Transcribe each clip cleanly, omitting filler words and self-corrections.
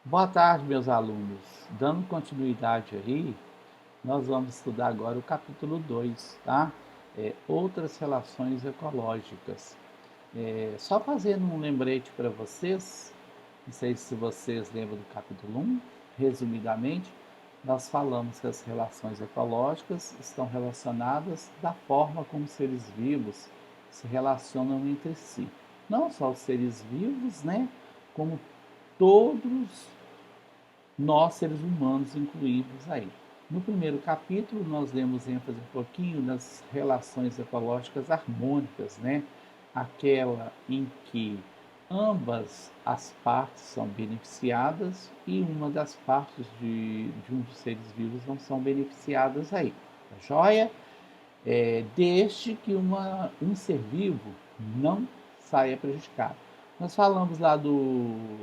Boa tarde, meus alunos. Dando continuidade aí, nós vamos estudar agora o capítulo 2, tá? Outras relações ecológicas. Só fazendo um lembrete para vocês, não sei se vocês lembram do capítulo um. Resumidamente, nós falamos que as relações ecológicas estão relacionadas da forma como seres vivos se relacionam entre si. Não só os seres vivos, né? Como todos nós, seres humanos, incluídos aí. No primeiro capítulo, nós demos ênfase um pouquinho nas relações ecológicas harmônicas, né? Aquela em que ambas as partes são beneficiadas e uma das partes de um dos seres vivos não são beneficiadas aí. Tá joia? Desde que um ser vivo não saia prejudicado. Nós falamos lá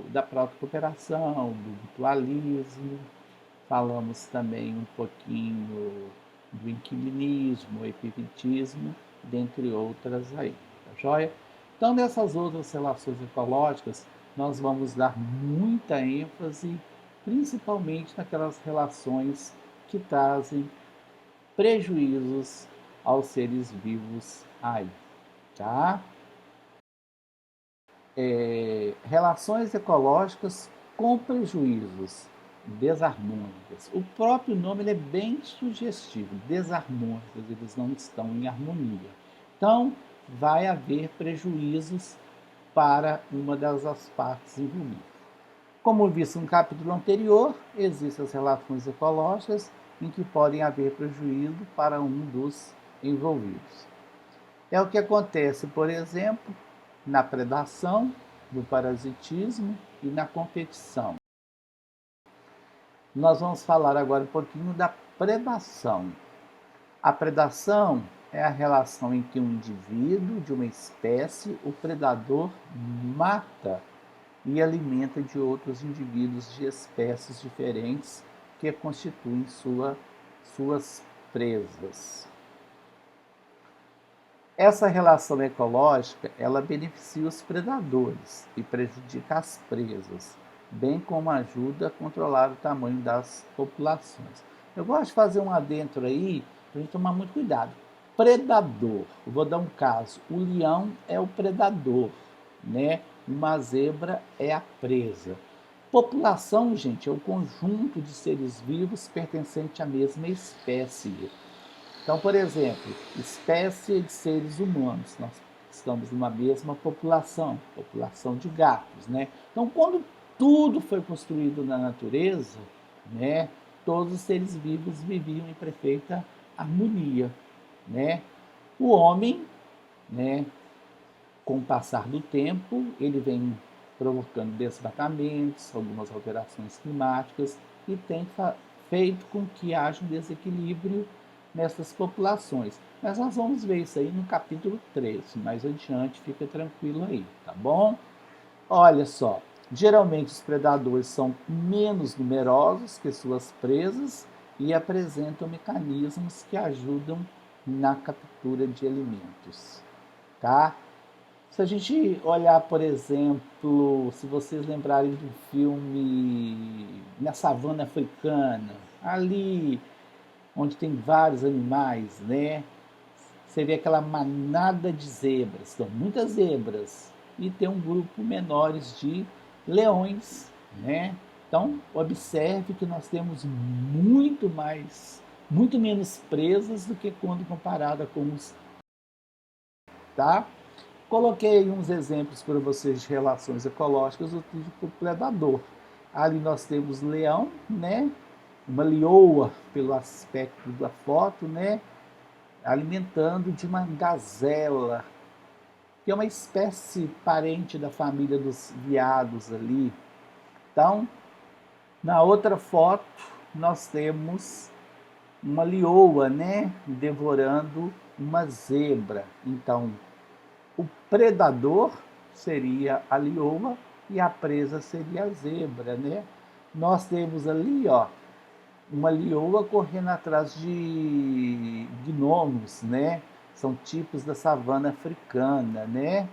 da própria cooperação, do mutualismo, falamos também um pouquinho do inquilinismo, epivitismo, dentre outras aí, tá joia? Então, nessas outras relações ecológicas, nós vamos dar muita ênfase, principalmente naquelas relações que trazem prejuízos aos seres vivos aí, tá? Relações ecológicas com prejuízos, desarmônicas. O próprio nome ele é bem sugestivo, desarmônicas, eles não estão em harmonia. Então, vai haver prejuízos para uma das partes envolvidas. Como visto no capítulo anterior, existem as relações ecológicas em que podem haver prejuízo para um dos envolvidos. É o que acontece, por exemplo, na predação, no parasitismo e na competição. Nós vamos falar agora um pouquinho da predação. A predação é a relação em que um indivíduo de uma espécie, o predador, mata e alimenta de outros indivíduos de espécies diferentes que constituem suas presas. Essa relação ecológica, ela beneficia os predadores e prejudica as presas, bem como ajuda a controlar o tamanho das populações. Eu gosto de fazer um adentro aí, para a gente tomar muito cuidado. Predador, eu vou dar um caso, o leão é o predador, né? Uma zebra é a presa. População, gente, é o conjunto de seres vivos pertencente à mesma espécie. Então, por exemplo, espécie de seres humanos, nós estamos numa mesma população, população de gatos, né? Então, quando tudo foi construído na natureza, né, todos os seres vivos viviam em perfeita harmonia, né? O homem, né, com o passar do tempo, ele vem provocando desmatamentos, algumas alterações climáticas e tem feito com que haja um desequilíbrio nessas populações. Mas nós vamos ver isso aí no capítulo 13, mais adiante, fica tranquilo aí, tá bom? Olha só, geralmente os predadores são menos numerosos que suas presas e apresentam mecanismos que ajudam na captura de alimentos, tá? Se a gente olhar, por exemplo, se vocês lembrarem do filme Na Savana Africana, ali onde tem vários animais, né? Você vê aquela manada de zebras, são muitas zebras, e tem um grupo menores de leões, né? Então, observe que nós temos muito menos presas do que quando comparada com os, tá? Coloquei uns exemplos para vocês de relações ecológicas do tipo predador. Ali nós temos leão, né? Uma leoa, pelo aspecto da foto, né? Alimentando de uma gazela, que é uma espécie parente da família dos veados ali. Então, na outra foto, nós temos uma leoa, né? Devorando uma zebra. Então, o predador seria a leoa e a presa seria a zebra, né? Nós temos ali, ó, uma leoa correndo atrás de gnomos, né? São tipos da savana africana, né?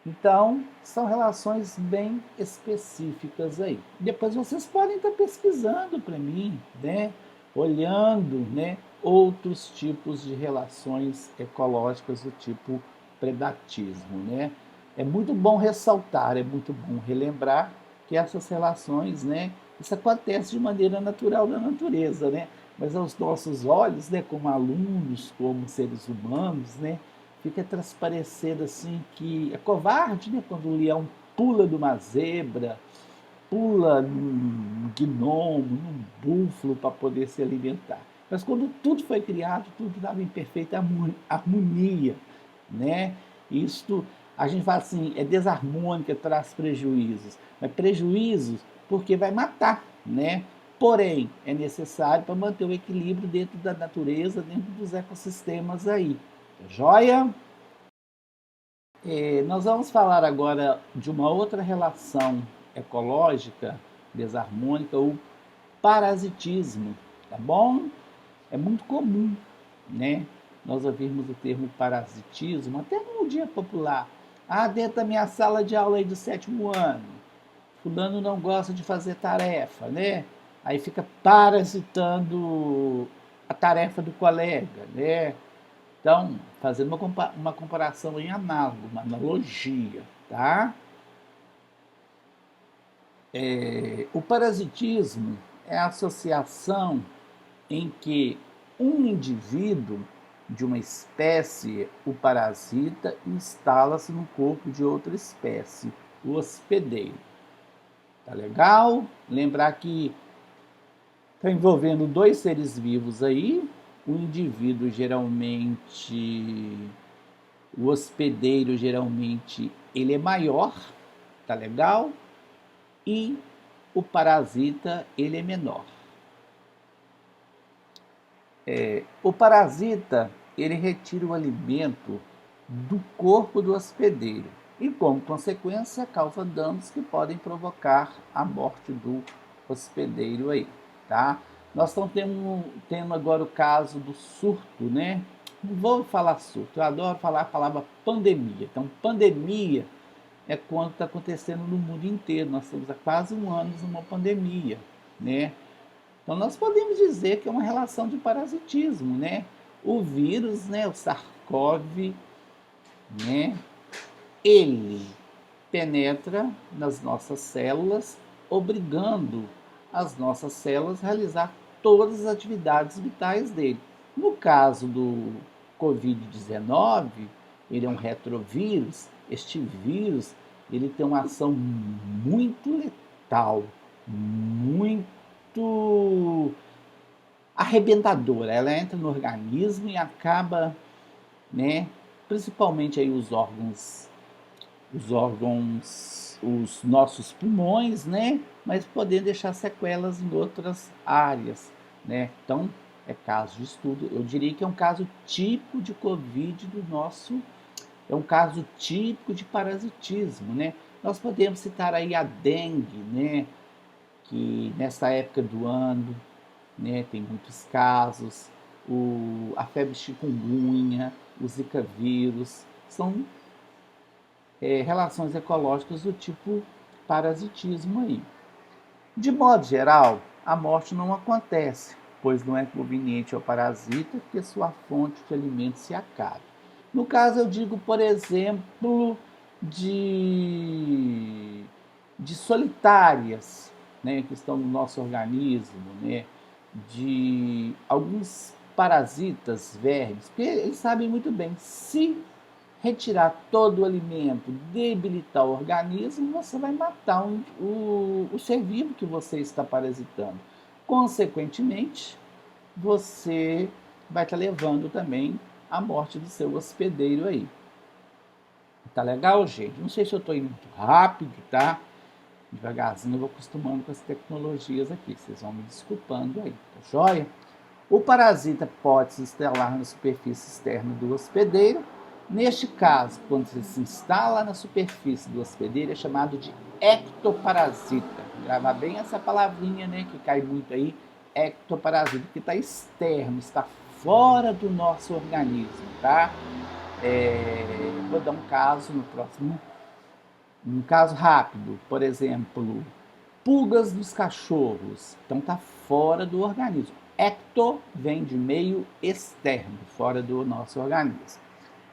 Então, são relações bem específicas aí. Depois vocês podem estar pesquisando para mim, né? Olhando, né? Outros tipos de relações ecológicas do tipo predatismo, né? É muito bom ressaltar, é muito bom relembrar que essas relações, né? Isso acontece de maneira natural na natureza, né? Mas aos nossos olhos, né? Como alunos, como seres humanos, né? Fica transparecendo assim que é covarde, né? Quando o leão pula de uma zebra, pula num gnomo, num búfalo para poder se alimentar. Mas quando tudo foi criado, tudo estava em perfeita harmonia, né? Isto a gente fala assim, é desarmônica, traz prejuízos, mas prejuízos porque vai matar, né? Porém, é necessário para manter o equilíbrio dentro da natureza, dentro dos ecossistemas aí. Joia? Nós vamos falar agora de uma outra relação ecológica desarmônica, o parasitismo, tá bom? É muito comum, né? Nós ouvirmos o termo parasitismo até no dia popular. Ah, dentro da minha sala de aula aí do 7º ano, fulano não gosta de fazer tarefa, né? Aí fica parasitando a tarefa do colega, né? Então, fazendo uma comparação em análogo, uma analogia, tá? O parasitismo é a associação em que um indivíduo de uma espécie o parasita e instala-se no corpo de outra espécie, o hospedeiro. Tá legal? Lembrar que está envolvendo dois seres vivos aí, o indivíduo geralmente, o hospedeiro geralmente ele é maior, tá legal? E o parasita ele é menor. O parasita ele retira o alimento do corpo do hospedeiro e, como consequência, causa danos que podem provocar a morte do hospedeiro aí, tá? Nós estamos tendo agora o caso do surto, né? Não vou falar surto, eu adoro falar a palavra pandemia. Então, pandemia é quando está acontecendo no mundo inteiro. Nós estamos há quase um ano numa pandemia, né? Então nós podemos dizer que é uma relação de parasitismo, né? O vírus, né, o SARS-CoV, né, ele penetra nas nossas células, obrigando as nossas células a realizar todas as atividades vitais dele. No caso do Covid-19, ele é um retrovírus. Este vírus, ele tem uma ação muito letal, muito arrebentadora. Ela entra no organismo e acaba, né, principalmente aí os nossos pulmões, né, mas podendo deixar sequelas em outras áreas, né? Então, é caso de estudo. Eu diria que é um caso típico de Covid do nosso, é um caso típico de parasitismo, né? Nós podemos citar aí a dengue, né, que nessa época do ano, né, tem muitos casos, a febre chikungunya, o zika vírus, são relações ecológicas do tipo parasitismo aí. De modo geral, a morte não acontece, pois não é conveniente ao parasita que sua fonte de alimento se acabe. No caso, eu digo, por exemplo, de, de solitárias, né, que estão no nosso organismo, né, de alguns parasitas, vermes, porque eles sabem muito bem, se retirar todo o alimento, debilitar o organismo, você vai matar o ser vivo que você está parasitando. Consequentemente, você vai estar levando também a morte do seu hospedeiro aí. Tá legal, gente? Não sei se eu estou indo muito rápido, tá? Devagarzinho eu vou acostumando com as tecnologias aqui. Vocês vão me desculpando aí, tá joia? O parasita pode se instalar na superfície externa do hospedeiro. Neste caso, quando ele se instala na superfície do hospedeiro, é chamado de ectoparasita. Gravar bem essa palavrinha, né, que cai muito aí, ectoparasita, que está externo, está fora do nosso organismo, tá? Vou dar um caso no próximo Um caso rápido, por exemplo, pulgas dos cachorros. Então está fora do organismo. Ecto vem de meio externo, fora do nosso organismo.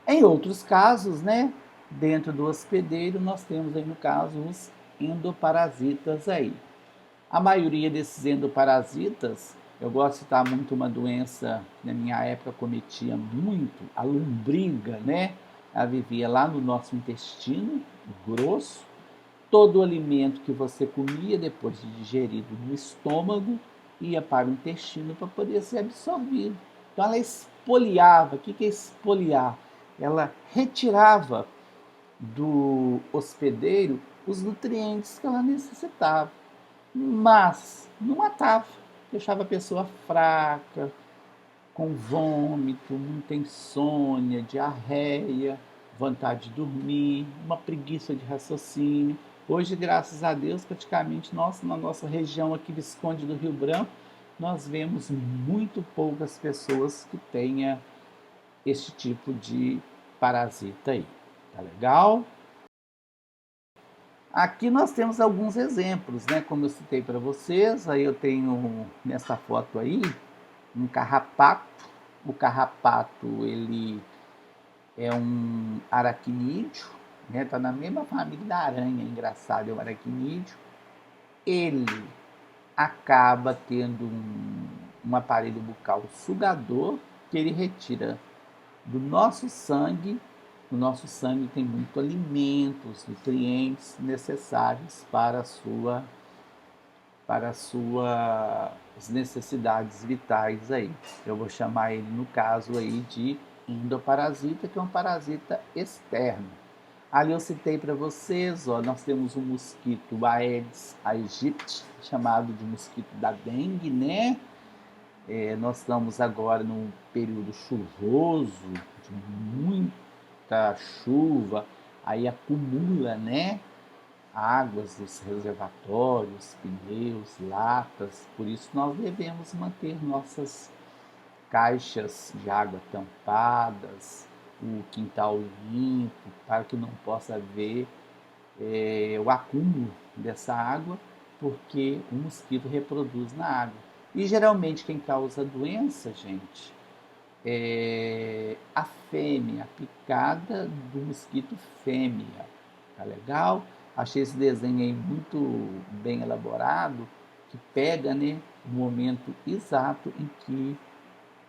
Em outros casos, né, dentro do hospedeiro, nós temos aí no caso os endoparasitas aí. A maioria desses endoparasitas, eu gosto de citar muito uma doença que na minha época cometia muito, a lombriga, né? Ela vivia lá no nosso intestino grosso. Todo o alimento que você comia depois de digerido no estômago ia para o intestino para poder ser absorvido. Então ela expoliava. O que é expoliar? Ela retirava do hospedeiro os nutrientes que ela necessitava, mas não matava, deixava a pessoa fraca, com vômito, muita insônia, diarreia, vontade de dormir, uma preguiça de raciocínio. Hoje, graças a Deus, praticamente nós, na nossa região aqui, Visconde do Rio Branco, nós vemos muito poucas pessoas que tenham este tipo de parasita aí. Tá legal? Aqui nós temos alguns exemplos, né? Como eu citei para vocês, aí eu tenho nessa foto aí um carrapato. O carrapato ele é um aracnídeo, né? Tá na mesma família da aranha, engraçado, é um aracnídeo. Ele acaba tendo um aparelho bucal sugador que ele retira do nosso sangue. No nosso sangue tem muito alimentos, nutrientes necessários para as suas necessidades vitais aí. Eu vou chamar ele no caso aí de endoparasita, que é um parasita externo. Ali eu citei para vocês, ó, nós temos um mosquito Aedes aegypti, chamado de mosquito da dengue, né? Nós estamos agora num período chuvoso, de muita chuva, aí acumula, né? Águas dos reservatórios, pneus, latas, por isso nós devemos manter nossas caixas de água tampadas, o quintal limpo, para que não possa haver o acúmulo dessa água, porque o mosquito reproduz na água. E geralmente quem causa a doença, gente, é a fêmea, a picada do mosquito fêmea. Tá legal? Achei esse desenho aí muito bem elaborado, que pega, né, o momento exato em que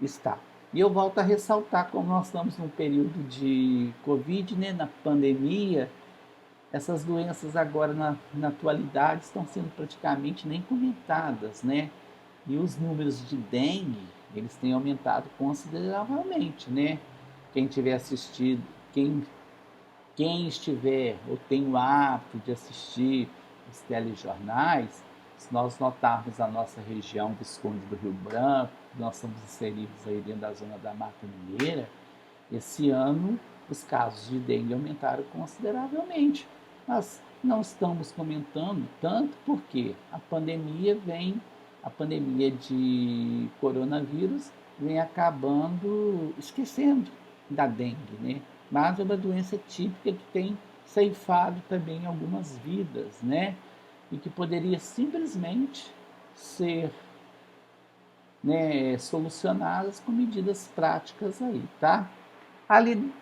está. E eu volto a ressaltar, como nós estamos num período de Covid, né, na pandemia, essas doenças agora na atualidade estão sendo praticamente nem comentadas, né? E os números de dengue, eles têm aumentado consideravelmente, né? Quem tiver assistido, quem estiver ou tem o hábito de assistir os telejornais, se nós notarmos a nossa região Visconde do Rio Branco, nós estamos inseridos aí dentro da zona da Mata Mineira, esse ano os casos de dengue aumentaram consideravelmente. Mas não estamos comentando tanto porque a pandemia de coronavírus vem acabando esquecendo da dengue, né? Mas é uma doença típica que tem ceifado também algumas vidas, né? E que poderia simplesmente ser, né, solucionadas com medidas práticas aí, tá? Ali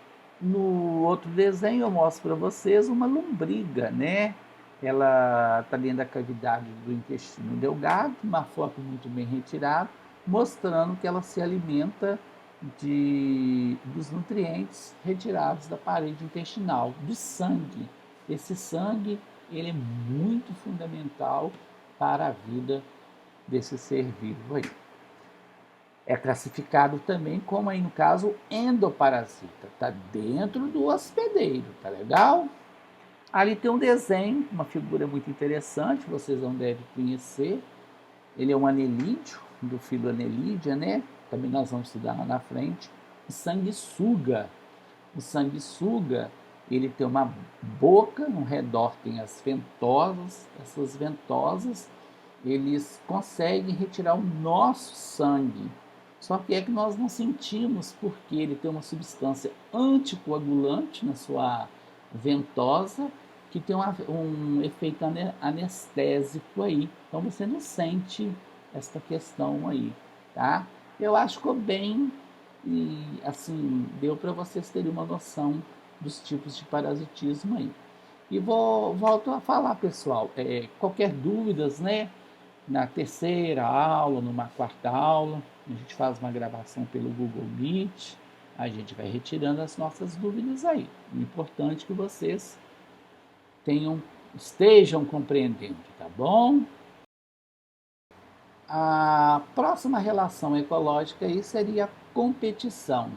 no outro desenho eu mostro para vocês uma lombriga, né? Ela está dentro da cavidade do intestino delgado, uma foto muito bem retirada, mostrando que ela se alimenta dos nutrientes retirados da parede intestinal, do sangue. Esse sangue ele é muito fundamental para a vida desse ser vivo aí. É classificado também como aí no caso endoparasita, está dentro do hospedeiro, tá legal? Ali tem um desenho, uma figura muito interessante, vocês não devem conhecer. Ele é um anelídeo, do filo Annelida, né? Também nós vamos estudar lá na frente. O sanguessuga. O sanguessuga, ele tem uma boca, no redor tem as ventosas. Essas ventosas, eles conseguem retirar o nosso sangue. Só que é que nós não sentimos, porque ele tem uma substância anticoagulante na sua ventosa que tem um efeito anestésico aí. Então você não sente esta questão aí, tá? Eu acho que ficou bem e assim, deu para vocês terem uma noção dos tipos de parasitismo aí. E volto a falar, pessoal, qualquer dúvidas, né? Na terceira aula, numa quarta aula, a gente faz uma gravação pelo Google Meet, a gente vai retirando as nossas dúvidas aí. O importante é que vocês estejam compreendendo, tá bom? A próxima relação ecológica aí seria a competição.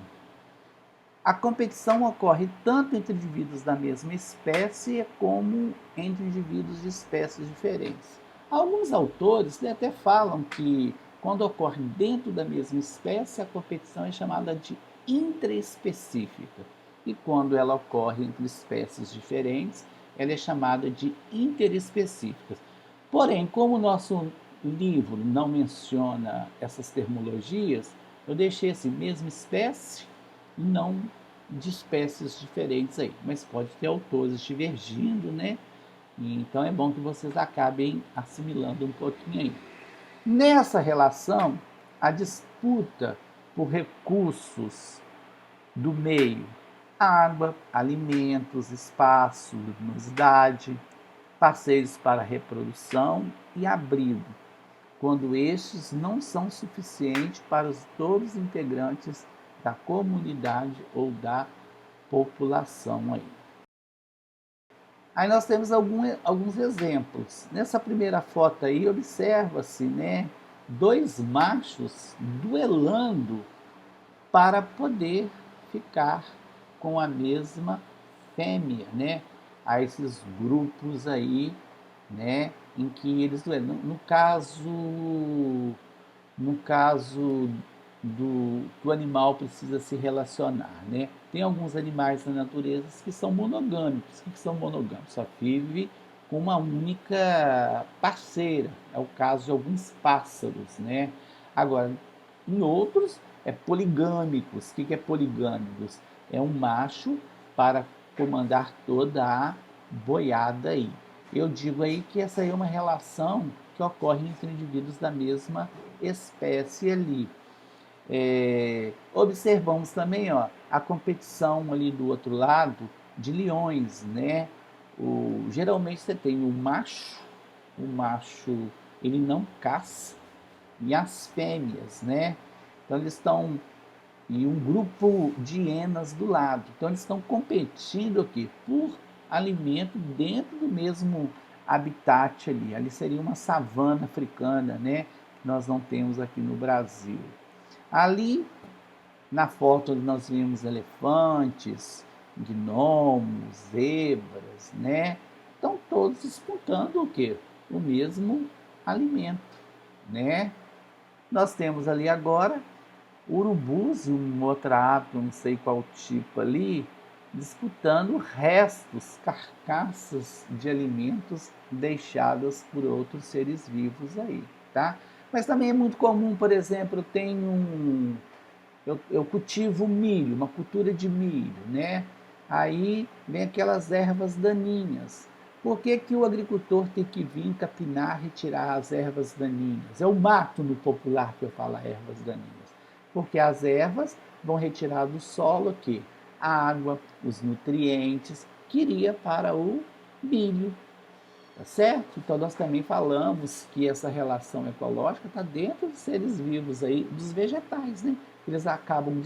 A competição ocorre tanto entre indivíduos da mesma espécie como entre indivíduos de espécies diferentes. Alguns autores até falam que quando ocorre dentro da mesma espécie, a competição é chamada de intraespecífica. E quando ela ocorre entre espécies diferentes, ela é chamada de interespecífica. Porém, como o nosso livro não menciona essas terminologias, eu deixei assim, mesma espécie, não de espécies diferentes aí, mas pode ter autores divergindo, né? E então é bom que vocês acabem assimilando um pouquinho aí. Nessa relação, a disputa por recursos do meio, água, alimentos, espaço, luminosidade, passeios para reprodução e abrigo, quando estes não são suficientes para todos os integrantes da comunidade ou da população aí. Aí nós temos alguns exemplos. Nessa primeira foto aí, observa-se, né, dois machos duelando para poder ficar com a mesma fêmea, né? Há esses grupos aí, né, em que eles duelam. No caso do animal precisa se relacionar, né? Tem alguns animais na natureza que são monogâmicos. O que são monogâmicos? Só vive com uma única parceira. É o caso de alguns pássaros, né? Agora, em outros, é poligâmicos. O que é poligâmicos? É um macho para comandar toda a boiada aí. Eu digo aí que essa aí é uma relação que ocorre entre indivíduos da mesma espécie ali. Observamos também, ó, a competição ali do outro lado de leões, né? Geralmente você tem o macho ele não caça, e as fêmeas, né? Então eles estão e um grupo de hienas do lado. Então eles estão competindo aqui por alimento dentro do mesmo habitat ali. Ali seria uma savana africana, né? Que nós não temos aqui no Brasil. Ali na foto nós vimos elefantes, gnomos, zebras, né? Estão todos disputando o quê? O mesmo alimento, né? Nós temos ali agora urubus e uma outra ave, não sei qual tipo ali, disputando restos, carcaças de alimentos deixadas por outros seres vivos aí, tá? Mas também é muito comum, por exemplo, eu cultivo milho, uma cultura de milho, né? Aí vem aquelas ervas daninhas. Por que, que o agricultor tem que vir capinar, retirar as ervas daninhas? É o mato no popular que eu falo ervas daninhas. Porque as ervas vão retirar do solo aqui a água, os nutrientes que iria para o milho, tá certo? Então nós também falamos que essa relação ecológica está dentro dos seres vivos aí, dos vegetais, né? Eles acabam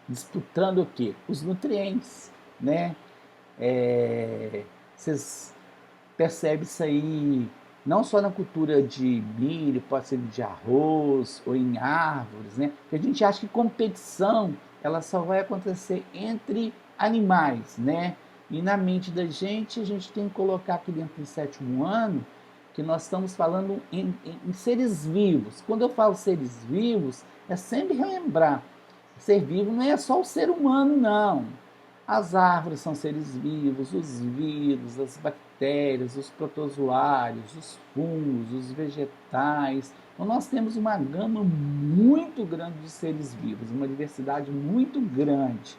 disputando o quê? Os nutrientes, né? Vocês percebem isso aí não só na cultura de milho, pode ser de arroz ou em árvores, né? Porque a gente acha que competição ela só vai acontecer entre animais, né? E na mente da gente, a gente tem que colocar aqui dentro do sétimo ano que nós estamos falando em seres vivos. Quando eu falo seres vivos, é sempre relembrar. Ser vivo não é só o ser humano, não. As árvores são seres vivos, os vírus, as bactérias, os protozoários, os fungos, os vegetais. Então nós temos uma gama muito grande de seres vivos, uma diversidade muito grande.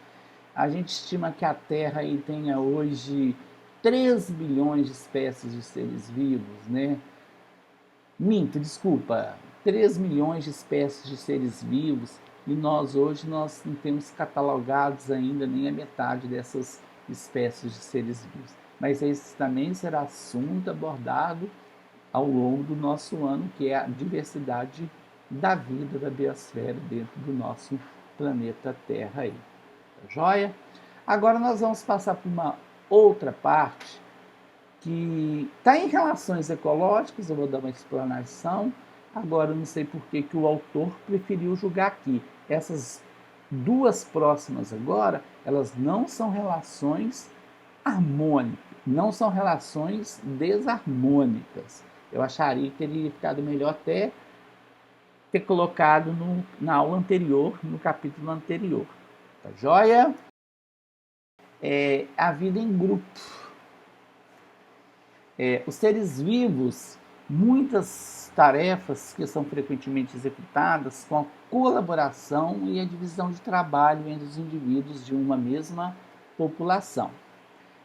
A gente estima que a Terra aí tenha hoje 3 bilhões de espécies de seres vivos, né? Minto, desculpa, 3 milhões de espécies de seres vivos, e nós hoje nós não temos catalogados ainda nem a metade dessas espécies de seres vivos. Mas esse também será assunto abordado ao longo do nosso ano, que é a diversidade da vida da biosfera dentro do nosso planeta Terra aí. Tá joia? Agora nós vamos passar por uma outra parte que está em relações ecológicas, eu vou dar uma explanação. Agora, eu não sei por que o autor preferiu julgar aqui. Essas duas próximas agora, elas não são relações harmônicas, não são relações desarmônicas. Eu acharia que teria ficado melhor até ter colocado na aula anterior, no capítulo anterior. Tá joia? A vida em grupo. Os seres vivos, muitas tarefas que são frequentemente executadas com a colaboração e a divisão de trabalho entre os indivíduos de uma mesma população.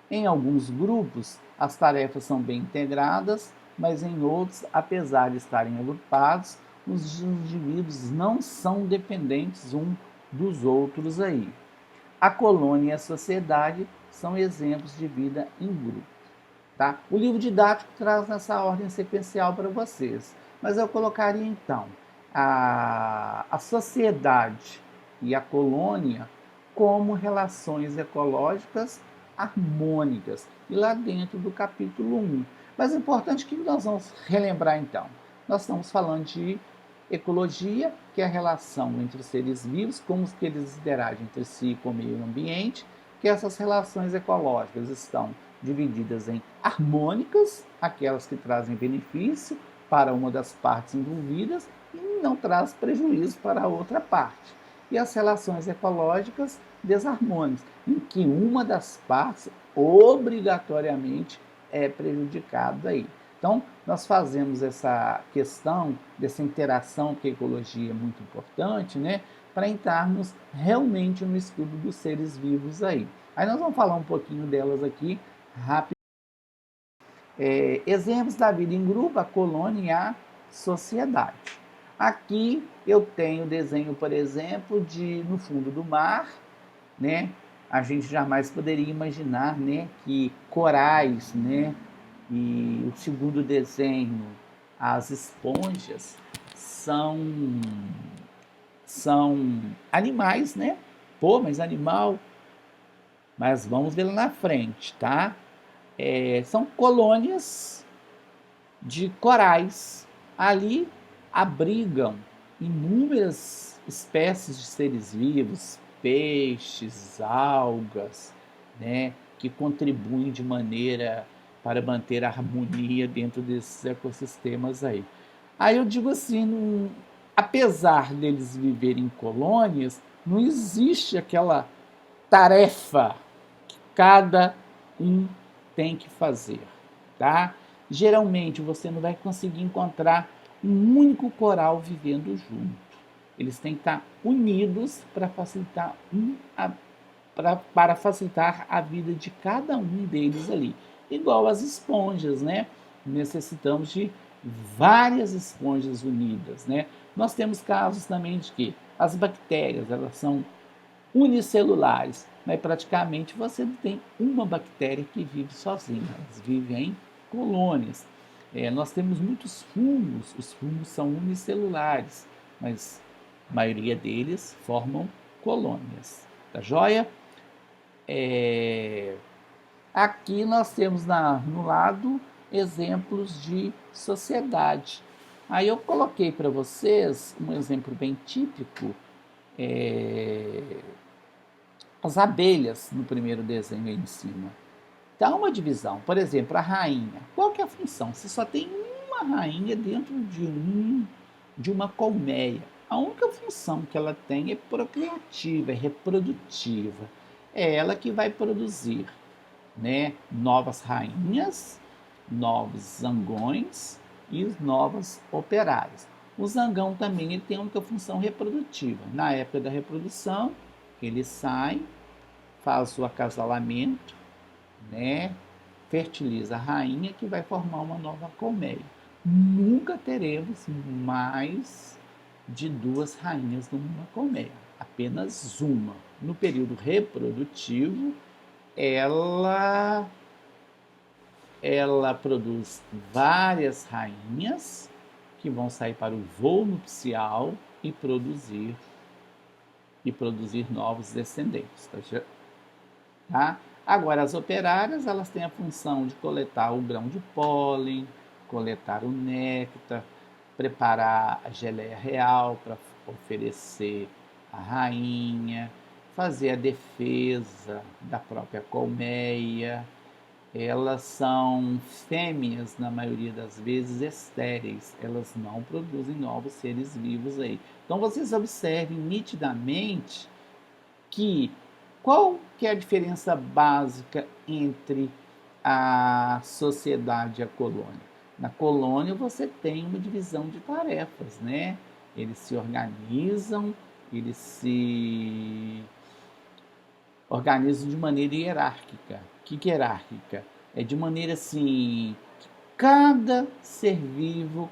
Em alguns grupos, as tarefas são bem integradas, mas em outros, apesar de estarem agrupados, os indivíduos não são dependentes um dos outros aí. A colônia e a sociedade são exemplos de vida em grupo. Tá? O livro didático traz nessa ordem sequencial para vocês, mas eu colocaria então a sociedade e a colônia como relações ecológicas harmônicas, e lá dentro do capítulo 1. Mas é importante que nós vamos relembrar então. Nós estamos falando de ecologia, que é a relação entre os seres vivos, como que eles interagem entre si e com o meio ambiente, que essas relações ecológicas estão divididas em harmônicas, aquelas que trazem benefício para uma das partes envolvidas e não traz prejuízo para a outra parte. E as relações ecológicas desarmônicas, em que uma das partes obrigatoriamente é prejudicada aí. Então, nós fazemos essa questão dessa interação, que a ecologia é muito importante, né, para entrarmos realmente no estudo dos seres vivos aí. Aí nós vamos falar um pouquinho delas aqui rápido. Exemplos da vida em grupo, a colônia e a sociedade. Aqui eu tenho desenho, por exemplo, de no fundo do mar, né? A gente jamais poderia imaginar, né, que corais, né, e o segundo desenho, as esponjas, são animais, né? Pô, mas animal. Mas vamos ver lá na frente, tá? São colônias de corais. Ali abrigam inúmeras espécies de seres vivos, peixes, algas, né, que contribuem de maneira para manter a harmonia dentro desses ecossistemas aí. Aí eu digo assim, apesar deles viverem em colônias, não existe aquela tarefa que cada um tem que fazer, tá? Geralmente você não vai conseguir encontrar um único coral vivendo junto. Eles têm que estar unidos para facilitar para facilitar a vida de cada um deles ali. Igual as esponjas, né? Necessitamos de várias esponjas unidas, né? Nós temos casos também de que as bactérias, elas são unicelulares, mas praticamente você não tem uma bactéria que vive sozinha, elas vivem em colônias. Nós temos muitos fungos, os fungos são unicelulares, mas a maioria deles formam colônias. Tá joia? Aqui nós temos no lado exemplos de sociedade. Aí eu coloquei para vocês um exemplo bem típico, as abelhas no primeiro desenho aí em cima. Dá uma divisão, por exemplo, a rainha. Qual que é a função? Você só tem uma rainha dentro de uma colmeia. A única função que ela tem é procriativa, é reprodutiva. É ela que vai produzir, né, novas rainhas, novos zangões e novas operárias. O zangão também ele tem a única função reprodutiva. Na época da reprodução, ele sai, faz o acasalamento, né? Fertiliza a rainha que vai formar uma nova colmeia. Nunca teremos mais de 2 rainhas numa colmeia, apenas uma. No período reprodutivo, ela produz várias rainhas que vão sair para o voo nupcial e produzir novos descendentes, tá? Agora, as operárias, elas têm a função de coletar o grão de pólen, coletar o néctar, preparar a geleia real para oferecer à rainha, fazer a defesa da própria colmeia. Elas são fêmeas, na maioria das vezes, estéreis. Elas não produzem novos seres vivos aí. Então, vocês observem nitidamente que qual que é a diferença básica entre a sociedade e a colônia? Na colônia você tem uma divisão de tarefas, né? Eles se organizam, eles se organizam de maneira hierárquica. O que é hierárquica? É de maneira assim, que cada ser vivo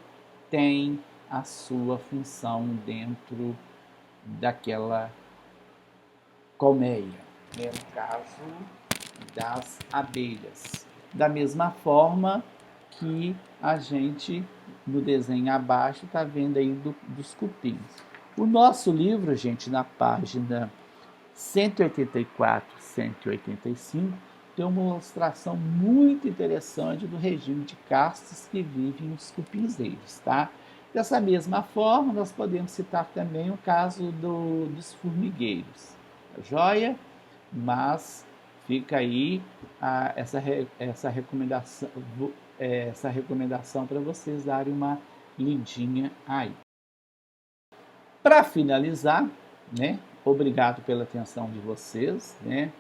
tem a sua função dentro daquela colmeia, né? No caso das abelhas. Da mesma forma que a gente, no desenho abaixo, está vendo aí dos cupins. O nosso livro, gente, na página 184, 185, tem uma ilustração muito interessante do regime de castas que vivem os cupinzeiros, tá? Dessa mesma forma, nós podemos citar também o caso dos formigueiros, tá joia? Mas fica aí essa recomendação para vocês darem uma lidinha aí. Para finalizar, né? Obrigado pela atenção de vocês, né?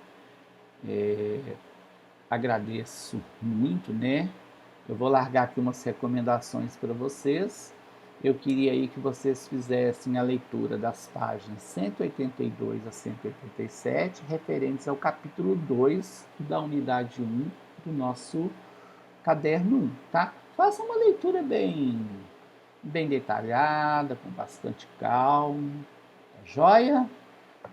Agradeço muito, né? Eu vou largar aqui umas recomendações para vocês. Eu queria aí que vocês fizessem a leitura das páginas 182 a 187, referentes ao capítulo 2 da unidade 1 do nosso caderno 1, tá? Faça uma leitura bem detalhada, com bastante calma, tá joia?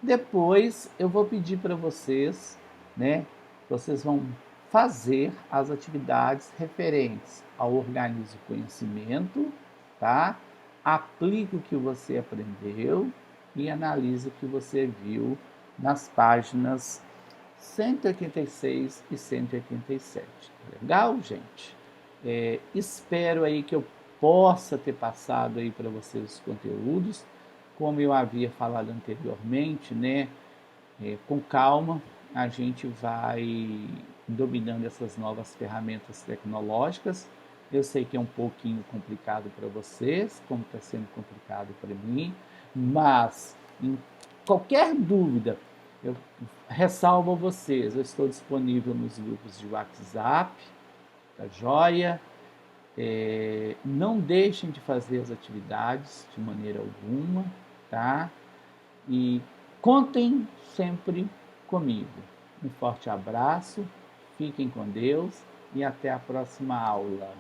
Depois eu vou pedir para vocês, né? Vocês vão fazer as atividades referentes ao Organize o Conhecimento, tá? Aplique o que você aprendeu e analise o que você viu nas páginas 186 e 187. Legal, gente? Espero aí que eu possa ter passado aí para vocês os conteúdos, como eu havia falado anteriormente, né? Com calma, a gente vai dominando essas novas ferramentas tecnológicas. Eu sei que é um pouquinho complicado para vocês, como está sendo complicado para mim, mas em qualquer dúvida, eu ressalvo a vocês, eu estou disponível nos grupos de WhatsApp, tá joia? Não deixem de fazer as atividades de maneira alguma, tá? E contem sempre comigo. Um forte abraço, fiquem com Deus e até a próxima aula.